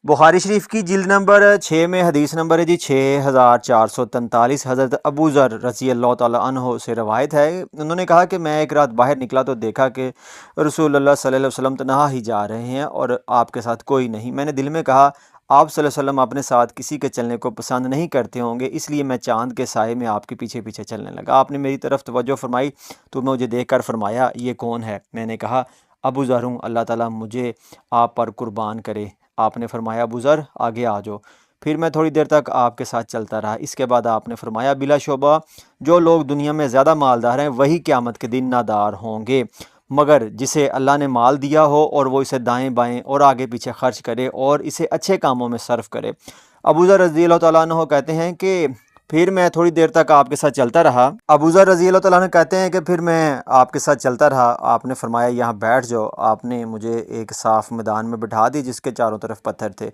بخاری شریف کی جلد نمبر 6 میں حدیث نمبر ہے جی 6443۔ حضرت ابو ذر رضی اللہ تعالیٰ عنہ سے روایت ہے، انہوں نے کہا کہ میں ایک رات باہر نکلا تو دیکھا کہ رسول اللہ صلی اللہ علیہ وسلم تنہا ہی جا رہے ہیں اور آپ کے ساتھ کوئی نہیں۔ میں نے دل میں کہا آپ صلی اللہ علیہ وسلم اپنے ساتھ کسی کے چلنے کو پسند نہیں کرتے ہوں گے، اس لیے میں چاند کے سائے میں آپ کے پیچھے پیچھے چلنے لگا۔ آپ نے میری طرف توجہ فرمائی تو مجھے دیکھ کر فرمایا یہ کون ہے؟ میں نے کہا ابو ذر ہوں، اللہ تعالیٰ مجھے آپ پر قربان کرے۔ آپ نے فرمایا ابو ذر آگے آ جاؤ۔ پھر میں تھوڑی دیر تک آپ کے ساتھ چلتا رہا۔ اس کے بعد آپ نے فرمایا بلا شبہ جو لوگ دنیا میں زیادہ مالدار ہیں وہی قیامت کے دن نادار ہوں گے، مگر جسے اللہ نے مال دیا ہو اور وہ اسے دائیں بائیں اور آگے پیچھے خرچ کرے اور اسے اچھے کاموں میں صرف کرے۔ ابو ذر رضی اللہ تعالیٰ عنہ کہتے ہیں کہ پھر میں تھوڑی دیر تک آپ کے ساتھ چلتا رہا۔ ابو ذر رضی اللہ تعالیٰ عنہ کہتے ہیں کہ پھر میں آپ کے ساتھ چلتا رہا، آپ نے فرمایا یہاں بیٹھ جاؤ۔ آپ نے مجھے ایک صاف میدان میں بٹھا دی جس کے چاروں طرف پتھر تھے،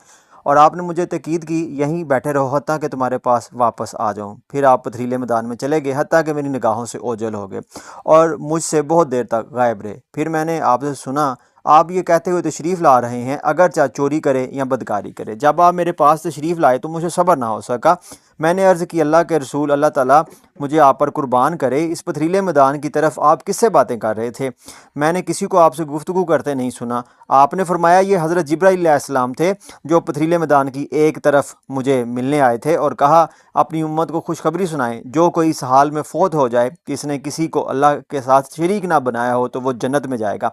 اور آپ نے مجھے تاکید کی یہیں بیٹھے رہو حتیٰ کہ تمہارے پاس واپس آ جاؤں۔ پھر آپ پتھریلے میدان میں چلے گئے حتیٰ کہ میری نگاہوں سے اوجھل ہو گئے اور مجھ سے بہت دیر تک غائب رہے۔ پھر میں نے آپ سے سنا آپ یہ کہتے ہوئے تشریف لا رہے ہیں اگرچہ چوری کرے یا بدکاری کرے۔ جب آپ میرے پاس تشریف لائے تو مجھے صبر نہ ہو سکا۔ میں نے عرض کی اللہ کے رسول، اللہ تعالیٰ مجھے آپ پر قربان کرے، اس پتھریلے میدان کی طرف آپ کس سے باتیں کر رہے تھے؟ میں نے کسی کو آپ سے گفتگو کرتے نہیں سنا۔ آپ نے فرمایا یہ حضرت جبرائیل علیہ السلام تھے جو پتھریلے میدان کی ایک طرف مجھے ملنے آئے تھے اور کہا اپنی امت کو خوشخبری سنائیں، جو کوئی اس حال میں فوت ہو جائے کہ اس نے کسی کو اللہ کے ساتھ شریک نہ بنایا ہو تو وہ جنت میں جائے گا۔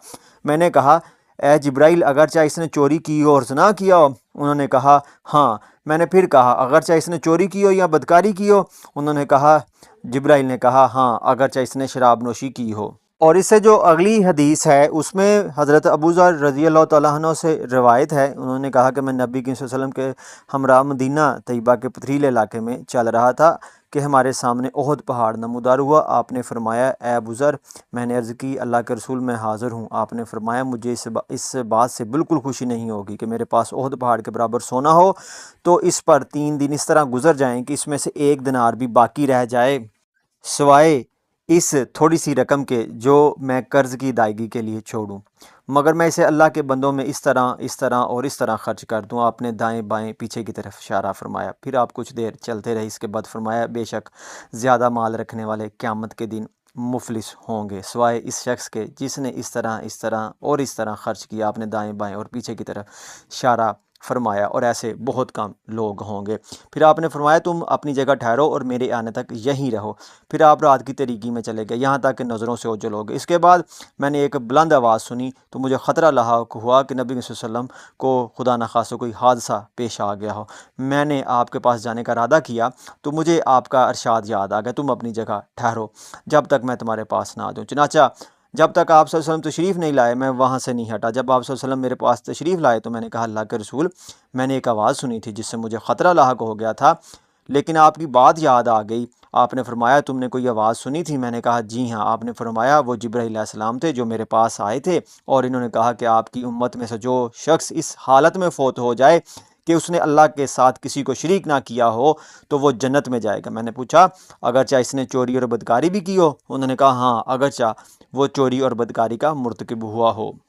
میں نے کہا اے جبرائیل اگرچہ اس نے چوری کی ہو اور زنا کیا ہو؟ انہوں نے کہا ہاں۔ میں نے پھر کہا اگرچہ اس نے چوری کی ہو یا بدکاری کی ہو؟ انہوں نے کہا، جبرائیل نے کہا ہاں اگرچہ اس نے شراب نوشی کی ہو۔ اور اس سے جو اگلی حدیث ہے اس میں حضرت ابو ذر رضی اللہ تعالیٰ عنہ سے روایت ہے، انہوں نے کہا کہ میں نبی کریم صلی اللہ علیہ وسلم کے ہمراہ مدینہ طیبہ کے پتھریلے علاقے میں چل رہا تھا کہ ہمارے سامنے احد پہاڑ نمودار ہوا۔ آپ نے فرمایا اے ابو ذر، میں نے عرض کی اللہ کے رسول میں حاضر ہوں۔ آپ نے فرمایا مجھے اس بات سے بالکل خوشی نہیں ہوگی کہ میرے پاس احد پہاڑ کے برابر سونا ہو تو اس پر 3 دن اس طرح گزر جائیں کہ اس میں سے 1 دینار بھی باقی رہ جائے سوائے اس تھوڑی سی رقم کے جو میں قرض کی ادائیگی کے لیے چھوڑوں، مگر میں اسے اللہ کے بندوں میں اس طرح اور اس طرح خرچ کر دوں۔ آپ نے دائیں بائیں پیچھے کی طرف اشارہ فرمایا، پھر آپ کچھ دیر چلتے رہے۔ اس کے بعد فرمایا بے شک زیادہ مال رکھنے والے قیامت کے دن مفلس ہوں گے سوائے اس شخص کے جس نے اس طرح اور اس طرح خرچ کیا۔ آپ نے دائیں بائیں اور پیچھے کی طرف اشارہ فرمایا، اور ایسے بہت کم لوگ ہوں گے۔ پھر آپ نے فرمایا تم اپنی جگہ ٹھہرو اور میرے آنے تک یہیں رہو۔ پھر آپ رات کی تاریکی میں چلے گئے یہاں تک کہ نظروں سے اوجھل ہو گئے۔ اس کے بعد میں نے ایک بلند آواز سنی تو مجھے خطرہ لاحق ہوا کہ نبی صلی اللہ علیہ وسلم کو خدا نخواستہ کوئی حادثہ پیش آ گیا ہو۔ میں نے آپ کے پاس جانے کا ارادہ کیا تو مجھے آپ کا ارشاد یاد آ گیا، تم اپنی جگہ ٹھہرو جب تک میں تمہارے پاس نہ آ جاؤں۔ چنانچہ جب تک آپ صلی اللہ علیہ وسلم تشریف نہیں لائے میں وہاں سے نہیں ہٹا۔ جب آپ صلی اللہ علیہ وسلم میرے پاس تشریف لائے تو میں نے کہا اللہ کے رسول، میں نے ایک آواز سنی تھی جس سے مجھے خطرہ لاحق ہو گیا تھا، لیکن آپ کی بات یاد آ گئی۔ آپ نے فرمایا تم نے کوئی آواز سنی تھی؟ میں نے کہا جی ہاں۔ آپ نے فرمایا وہ جبرائیل علیہ السلام تھے جو میرے پاس آئے تھے اور انہوں نے کہا کہ آپ کی امت میں سے جو شخص اس حالت میں فوت ہو جائے کہ اس نے اللہ کے ساتھ کسی کو شریک نہ کیا ہو تو وہ جنت میں جائے گا۔ میں نے پوچھا اگرچہ اس نے چوری اور بدکاری بھی کی ہو؟ انہوں نے کہا ہاں اگرچہ وہ چوری اور بدکاری کا مرتکب ہوا ہو۔